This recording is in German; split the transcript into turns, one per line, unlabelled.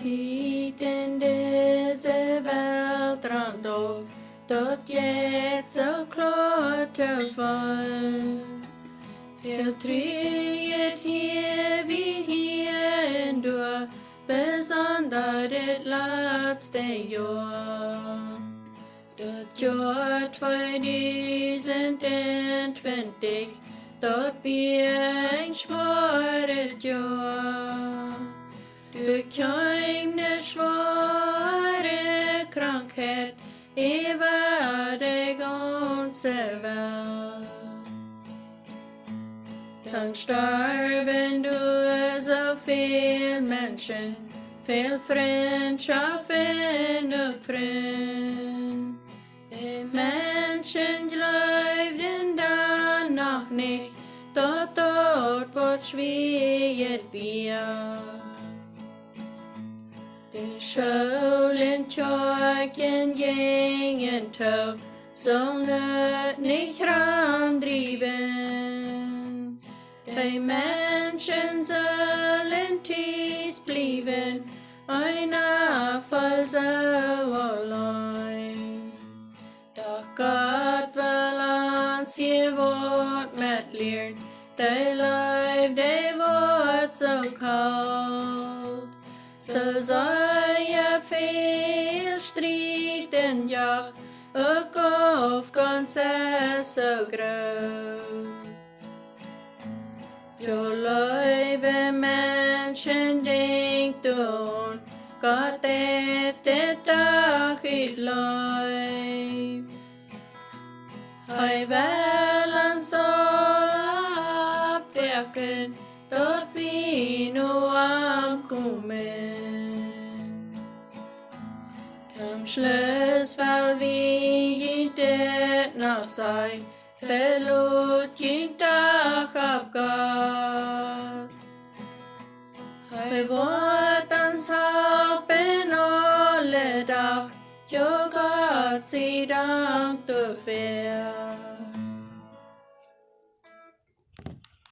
tiet in Dise Welt rant op, tot jetzt so klar te vallen. Veel triet hier wie hierdoor, besonder dit laatste jaar. Dat jaar 2020, dat weer een zwart jaar. Du keine schwere Krankheit über die ganze Welt. Dann starben du so viel Menschen, viel Freundschaften und Freunde. Die Menschen glaubten dann noch nicht, dass dort wird schwer wird. Die Schulen, Kirchen gingen taub, sollen nicht randtrieben. Die Menschen sollen tief bleiben, einer Fall so allein. Doch Gott will uns hier Wort mit lehren, die Leib, die Wort so kalt. So soll ja viel streiten, ja, ook auf ganz so groß. Jo lieve mensen denkt doen, Gott het de dag uit leib. Hij wil ons al opwekken, tot we nu aankomen. Zum Schluss, weil wir dit noch sei, verlot jeden Tag auf Gott. Hij wordt ons helpen alle dag, jo Gott sei Dank dafür.